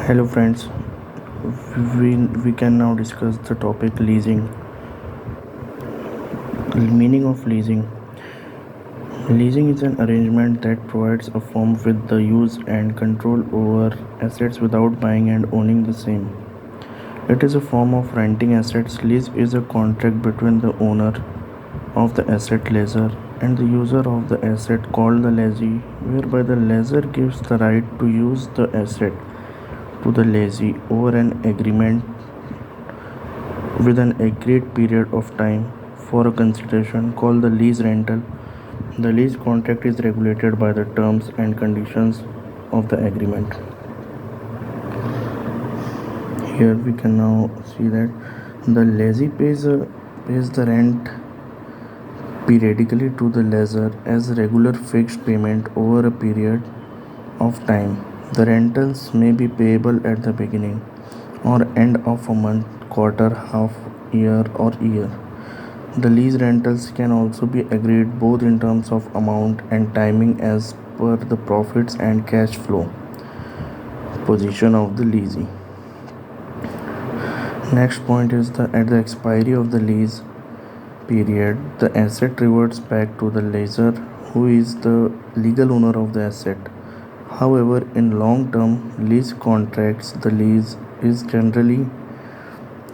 Hello friends, we can now discuss the topic leasing. The meaning of leasing. Leasing is an arrangement that provides a firm with the use and control over assets without buying and owning the same. It is a form of renting assets. Lease is a contract between the owner of the asset lessor and the user of the asset called the lessee, whereby the lessor gives the right to use the asset to the lessee over an agreement with an agreed period of time for a consideration called the lease rental. The lease contract is regulated by the terms and conditions of the agreement. Here we can now see that the lessee pays the rent periodically to the lessor as regular fixed payment over a period of time. The rentals may be payable at the beginning or end of a month, quarter, half year, or year. The lease rentals can also be agreed both in terms of amount and timing as per the profits and cash flow position of the leasee. Next point is that at the expiry of the lease period, the asset reverts back to the lessor who is the legal owner of the asset. However, in long-term lease contracts, the lease is generally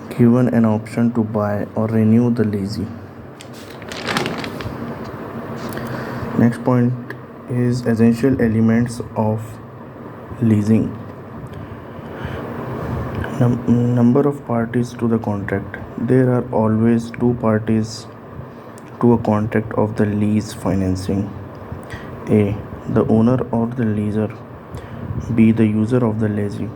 given an option to buy or renew the lease. Next point is essential elements of leasing. Number of parties to the contract. There are always two parties to a contract of the lease financing. A. The owner or the lessor. B. The user of the lessee.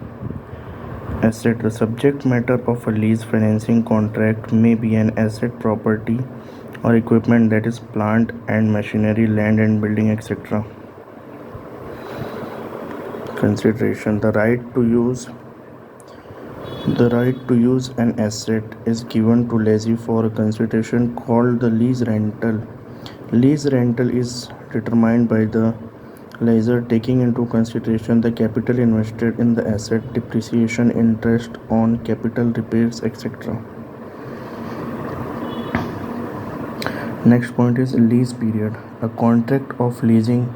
Asset. The subject matter of a lease financing contract may be an asset, property, or equipment, that is plant and machinery, land and building, etc. Consideration. The right to use an asset is given to lessee for a consideration called the lease rental. Lease rental is determined by the lessor taking into consideration the capital invested in the asset, depreciation, interest on capital, repairs, etc. Next point is lease period. A contract of leasing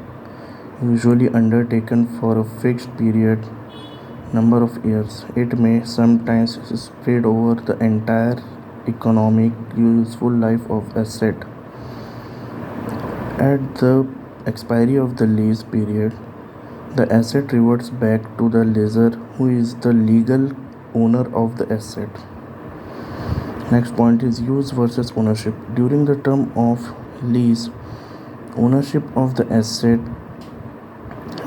usually undertaken for a fixed period number of years. It may sometimes spread over the entire economic useful life of asset. At the expiry of the lease period, the asset reverts back to the lessor who is the legal owner of the asset. Next point is use versus ownership. During the term of lease, ownership of the asset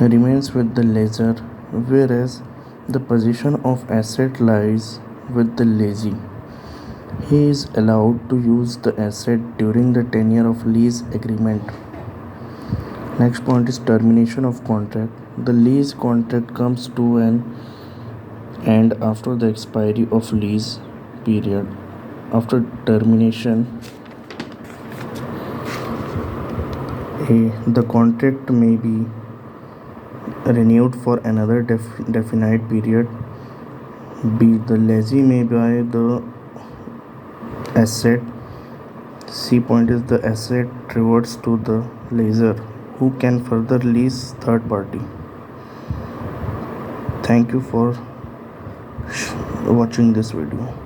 remains with the lessor, whereas the possession of asset lies with the lessee. He is allowed to use the asset during the tenure of lease agreement. Next point is termination of contract. The lease contract comes to an end after the expiry of lease period. After termination, the contract may be renewed for another definite period. B. The lessee may buy the asset. C point is the asset reverts to the lessor who can further lease third party. Thank you for watching this video.